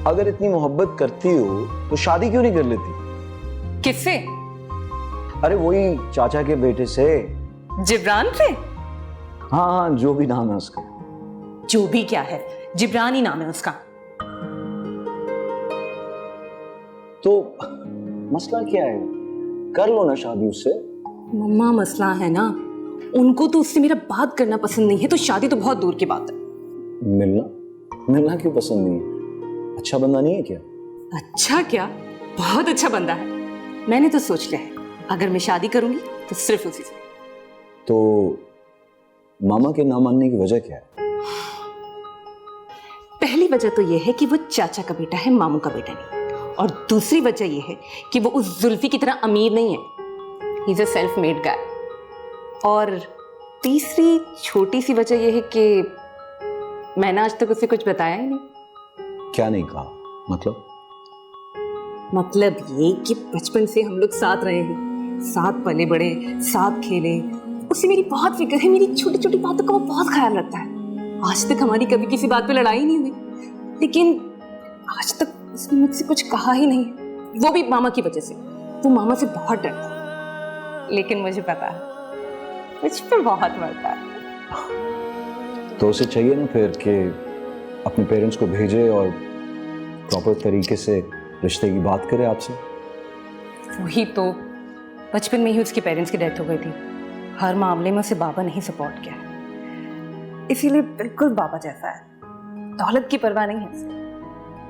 अगर इतनी मोहब्बत करती हो तो शादी क्यों नहीं कर लेती? किससे? अरे वही चाचा के बेटे से। जिब्रान से? हाँ हाँ, जो भी नाम है उसका। जो भी क्या है, जिब्रान ही नाम है उसका। तो मसला क्या है? कर लो ना शादी उससे। मम्मा मसला है ना, उनको तो उससे मेरा बात करना पसंद नहीं है, तो शादी तो बहुत दूर की बात है। मिलना क्यों पसंद नहीं है? अच्छा बंदा नहीं है क्या? अच्छा क्या, बहुत अच्छा बंदा है। मैंने तो सोच लिया है, अगर मैं शादी करूंगी तो सिर्फ उसी से। तो मामा के ना मानने की वजह क्या है? पहली वजह तो यह है कि वो चाचा का बेटा है, मामू का बेटा नहीं। और दूसरी वजह यह है कि वो उस जुल्फी की तरह अमीर नहीं है, he is a self made guy. और तीसरी छोटी सी वजह यह है कि मैंने आज तक उसे कुछ बताया ही नहीं। क्या नहीं कहा? मतलब ये कि बचपन से हम लोग साथ रहे हैं, साथ पले बड़े, साथ खेले। उसे मेरी बहुत फिक्र है, मेरी छोटी छोटी बातों का वो बहुत ख्याल रखता है। आज तक हमारी कभी किसी बात पे लड़ाई नहीं हुई, लेकिन आज तक उसने मुझसे कुछ कहा ही नहीं, वो भी मामा की वजह से। वो मामा से बहुत डरता है, लेकिन मुझे पता है मुझ पे बहुत मरता है। तो उसे चाहिए ना फिर कि अपने पेरेंट्स को भेजे और प्रॉपर तरीके से रिश्ते की बात करे आपसे। वही तो, बचपन में ही उसके पेरेंट्स की डेथ हो गई थी। हर मामले में उसे बाबा नहीं सपोर्ट किया, इसीलिए बिल्कुल बाबा जैसा है। दौलत की परवाह नहीं है उसे।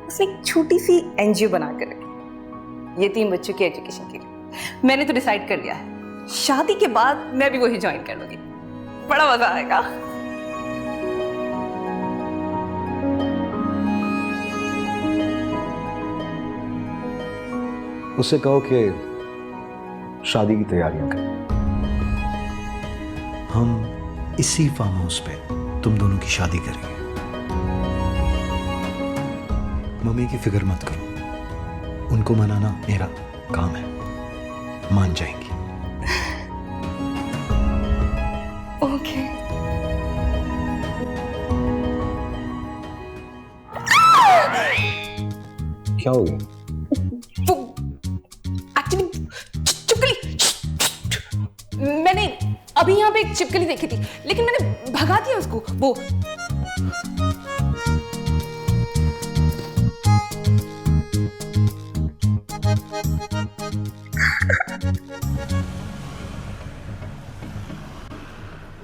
उसने एक छोटी सी एनजीओ बना कर रखी, यतीम बच्चों की एजुकेशन के लिए। मैंने तो डिसाइड कर लिया है, शादी के बाद मैं भी वही ज्वाइन कर लूंगी। बड़ा मजा आएगा। उससे कहो कि शादी की तैयारियां करें। हम इसी फार्म हाउस पे तुम दोनों की शादी करेंगे। मम्मी की फिक्र मत करो, उनको मनाना मेरा काम है, मान जाएंगी। ओके। क्या हो गया? एक्चुअली चिपकली, मैंने अभी यहाँ पे एक चिपकली देखी थी, लेकिन मैंने भगा दिया उसको। वो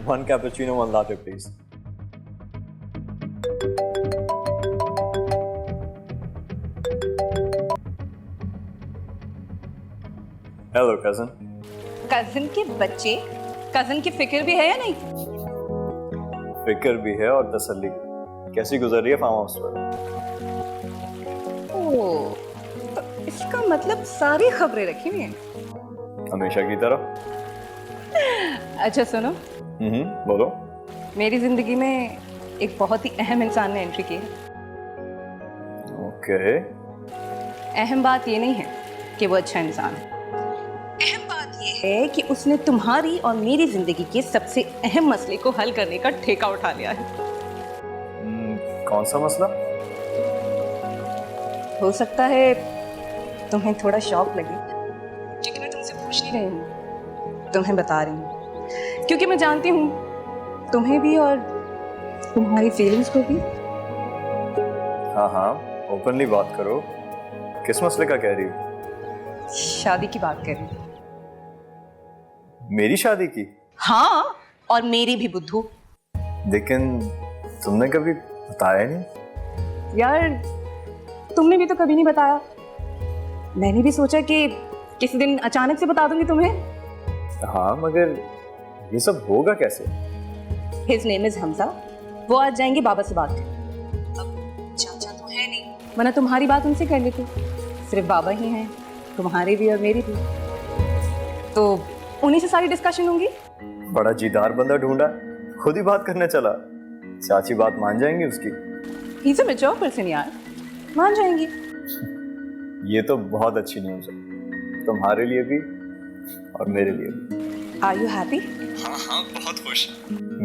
One cappuccino, one latte, please. Hello, cousin. Cousin के बच्चे, कजिन की फिक्र भी है या नहीं? फिक्र भी है और तसल्ली। कैसी गुजर रही है फार्म हाउस पर? ओह, तो इसका मतलब सारी खबरें रखी हुई हैं। हमेशा की तरह। अच्छा सुनो, बोलो। मेरी जिंदगी में एक बहुत ही अहम इंसान ने एंट्री की है। ओके। अहम बात ये नहीं है कि वो अच्छा इंसान है, अहम बात ये है कि उसने तुम्हारी और मेरी जिंदगी के सबसे अहम मसले को हल करने का ठेका उठा लिया है। कौन सा मसला? हो सकता है तुम्हें थोड़ा शौक लगे, लेकिन मैं तुमसे पूछ नहीं रही हूँ, तुम्हें बता रही हूँ, क्योंकि मैं जानती हूँ तुम्हें भी और तुम्हारी फीलिंग्स को भी। हाँ हाँ, ओपनली बात करो। किस मसले का कह रही हो? शादी की बात कर रही हूँ। मेरी शादी की? हाँ, और मेरी भी बुद्धू। लेकिन तुमने कभी बताया नहीं। यार तुमने भी तो कभी नहीं बताया। मैंने भी सोचा कि किसी दिन अचानक से बता दूंगी तुम्हें। हाँ, मगर ये सब होगा कैसे? His name is Hamza. वो आज जाएंगे बाबा से बात करने। अब चाचा तो है नहीं, वरना तुम्हारी बात उनसे कर लेती। सिर्फ बाबा ही हैं, तुम्हारी भी और मेरी भी, तो उन्हीं से सारी डिस्कशन होंगी। बड़ा जीदार बंदा ढूंढा, खुद ही बात करने चला। चाची बात मान जाएंगी उसकी? He's a mature person यार, मान जाएंगी। ये तो बहुत अच्छी न्यूज़ है, तुम्हारे लिए भी और मेरे लिए भी। Are you happy? हाँ हाँ, बहुत खुश।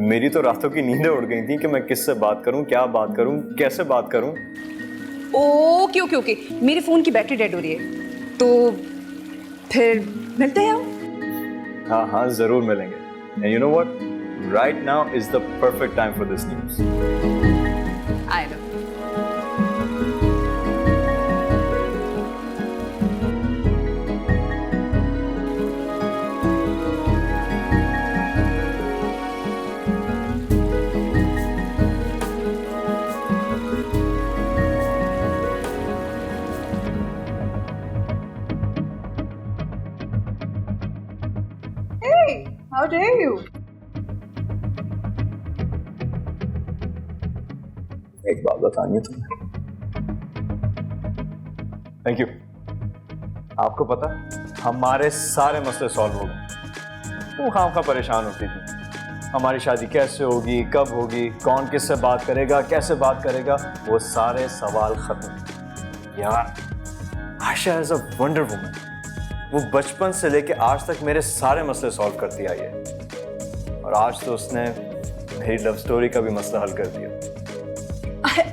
मेरी तो रातों की नींदें उड़ गई थी कि मैं किससे बात करूं, क्या बात करूं, कैसे बात करूं। ओके ओके ओके, मेरे फोन की बैटरी डेड हो रही है, तो फिर मिलते हैं हम। हाँ हाँ जरूर मिलेंगे। And you know what, right now is the perfect time for this news. I know. How dare you? एक बात बतानी है तुम्हें। Thank you. आपको पता, हमारे सारे मसले सॉल्व हो गए। वो खामखा परेशान होती थी, हमारी शादी कैसे होगी, कब होगी, कौन किससे बात करेगा, कैसे बात करेगा, वो सारे सवाल खत्म। यार Ayesha is a wonder woman. वो बचपन से लेके आज तक मेरे सारे मसले सॉल्व करती आई है, और आज तो उसने मेरी लव स्टोरी का भी मसला हल कर दिया।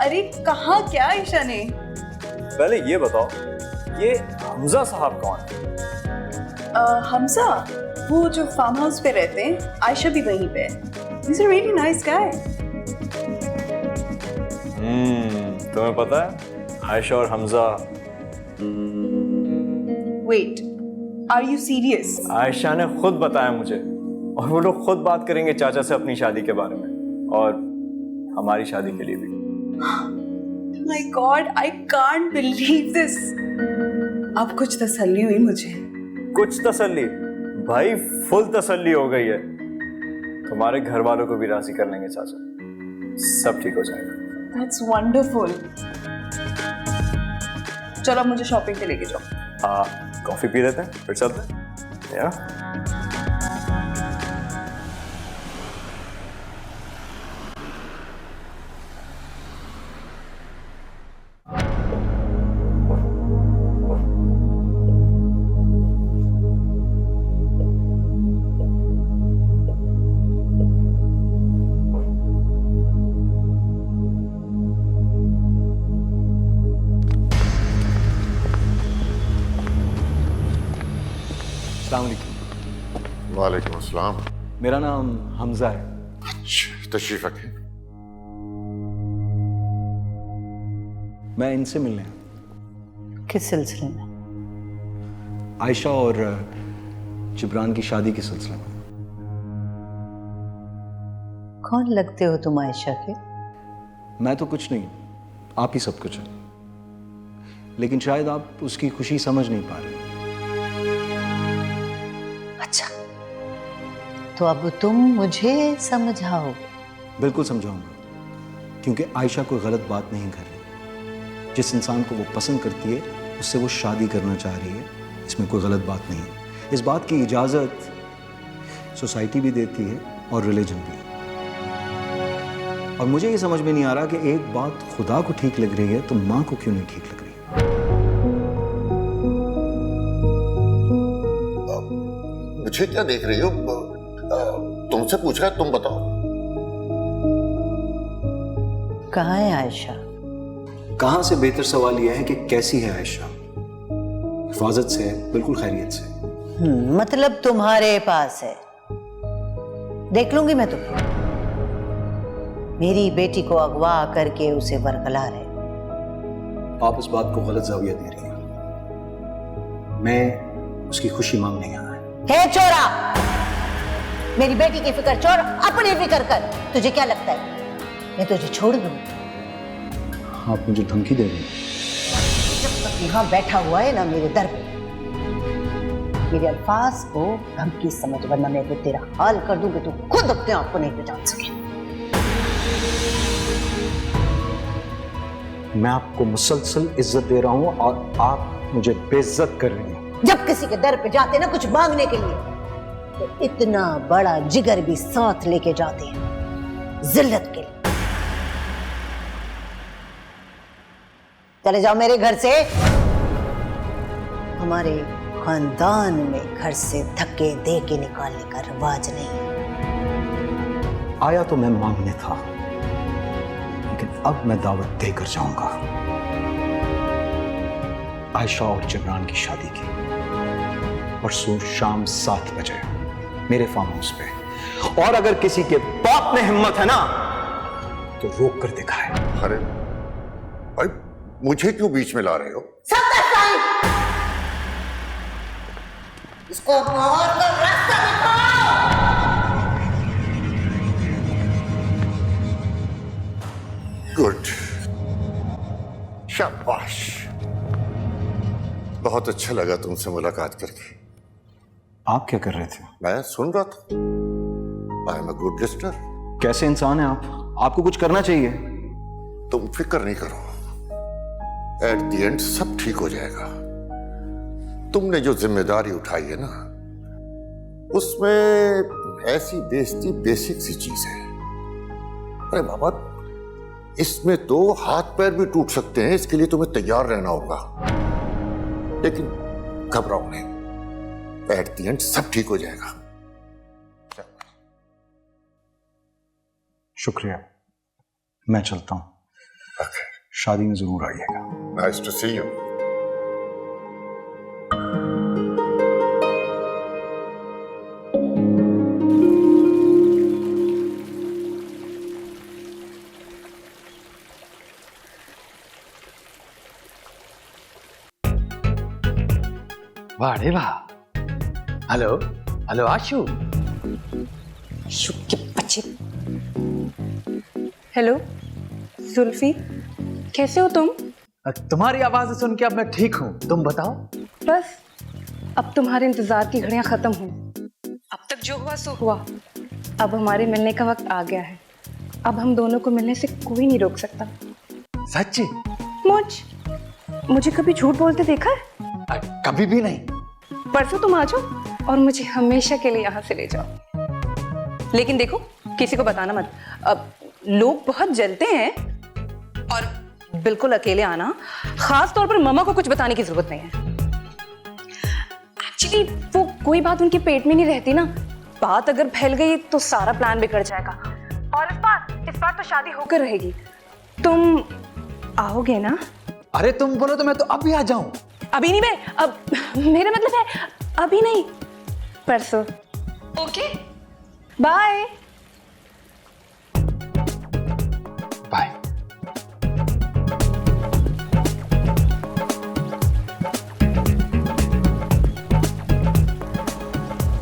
अरे कहाँ, क्या आयशा ने? पहले ये बताओ, ये हमजा साहब कौन है? हमजा, वो जो फार्म हाउस पे रहते हैं, आयशा भी वहीं पे है। He's a really nice guy. तुम्हें पता है आयशा और Hamza? Wait, are you serious? Ayesha ने खुद बताया मुझे, और वो लोग खुद बात करेंगे चाचा से अपनी शादी के बारे में, और हमारी शादी के लिए भी। My God, I can't believe this. अब कुछ तसल्ली हुई मुझे। कुछ तसल्ली? भाई फुल तसल्ली हो गई है। तुम्हारे घर वालों को भी राजी कर लेंगे चाचा, सब ठीक हो जाएगा। That's wonderful. चलो मुझे शॉपिंग पे लेके जाओ। कॉफी पी लेते हैं फिर चलते हैं। या वालेकुम अस्सलाम। मेरा नाम हमजा है। तशरीफ रखें। मैं इनसे मिलने आया। किस सिलसिले में? आयशा और जिब्रान की शादी के सिलसिले में। कौन लगते हो तुम आयशा के? मैं तो कुछ नहीं, आप ही सब कुछ है, लेकिन शायद आप उसकी खुशी समझ नहीं पा रहे। अच्छा, तो अब तुम मुझे समझाओ। बिल्कुल समझाऊंगा, क्योंकि आयशा कोई गलत बात नहीं कर रही। जिस इंसान को वो पसंद करती है उससे वो शादी करना चाह रही है, इसमें कोई गलत बात नहीं है। इस बात की इजाज़त सोसाइटी भी देती है और रिलीजन भी। और मुझे ये समझ में नहीं आ रहा कि एक बात खुदा को ठीक लग रही है तो माँ को क्यों नहीं ठीक लग रही। मुझे क्या देख रही हो? तुमसे पूछ रहा है, तुम बताओ। कहाँ है आयशा? कहाँ से बेहतर सवाल यह है कि कैसी है आयशा। हिफाजत से है, बिल्कुल खैरियत से। मतलब तुम्हारे पास है। देख लूंगी मैं तुम्हें। मेरी बेटी को अगवा करके उसे वरगला रहे। आप इस बात को गलत जाविया दे रही हैं। मैं उसकी खुशी मांगने आया है। हे चोरा, मेरी बेटी की फिक्र छोड़, अपनी फिक्र कर। तुझे क्या लगता है मैं तुझे छोड़ दूं? आप मुझे धमकी दे रही हैं। जब तक यहाँ बैठा हुआ है ना मेरे दर पे, मेरे अल्फाज को धमकी समझ, वरना मैं तो तेरा हाल कर दूंगी, तू खुद अपने आप को नहीं पहचान सके। मैं आपको मुसलसल इज्जत दे रहा हूं और आप मुझे बेइज्जत कर रही हैं। जब किसी के दर पे जाते ना कुछ मांगने के लिए, तो इतना बड़ा जिगर भी साथ लेके जाते हैं जिल्लत के लिए। चले जाओ मेरे घर से। हमारे खानदान में घर से धक्के दे के निकालने का रिवाज नहीं। आया तो मैं मांगने था, लेकिन अब मैं दावत देकर जाऊंगा। आयशा और जबरान की शादी की। परसों शाम 7 बजे मेरे फार्म हाउस पे। और अगर किसी के बाप में हिम्मत है ना तो रोक कर दिखाए। अरे भाई, मुझे क्यों बीच में ला रहे हो? इसको मार कर रास्ता दिखाओ। गुड, शाबाश। बहुत अच्छा लगा तुमसे मुलाकात करके। आप क्या कर रहे थे? मैं सुन रहा था। I am a good listener. कैसे इंसान है आप? आपको कुछ करना चाहिए। तुम फिक्र नहीं करो, एट द एंड सब ठीक हो जाएगा। तुमने जो जिम्मेदारी उठाई है ना, उसमें ऐसी बेइज्जती बेसिक सी चीज है। अरे बाबा, इसमें तो हाथ पैर भी टूट सकते हैं, इसके लिए तुम्हें तैयार रहना होगा। लेकिन घबराओ नहीं, एट द एंड सब ठीक हो जाएगा। शुक्रिया, मैं चलता हूं। शादी में जरूर आइएगा। Nice to see you. वाह रे वाह। Hello hello Ashu. शुक्र बच्चे। हेलो जुल्फी, कैसे हो तुम? तुम्हारी आवाज सुन के अब मैं ठीक हूँ, तुम बताओ। बस अब तुम्हारे इंतजार की घड़ियां खत्म हुई। अब तक जो हुआ सो हुआ। अब हमारे मिलने का वक्त आ गया है। अब हम दोनों को मिलने से कोई नहीं रोक सकता। सच्ची? मुझे कभी झूठ बोलते देखा है? कभी भी नहीं। परसों तुम आ जाओ और मुझे हमेशा के लिए यहाँ से ले जाओ। लेकिन देखो, किसी को बताना मत। अब लोग बहुत जलते हैं और बिल्कुल अकेले आना। खास तौर पर मम्मा को कुछ बताने की जरूरत नहीं है। एक्चुअली वो कोई बात उनके पेट में नहीं रहती ना। बात अगर फैल गई तो सारा प्लान बिगड़ जाएगा। और इस बार तो शादी होकर रहेगी। तुम आओगे ना? अरे तुम बोलो तो मैं तो अभी आ जाऊं। अभी नहीं, मैं अब मेरा मतलब है अभी नहीं, परसों। Okay, bye.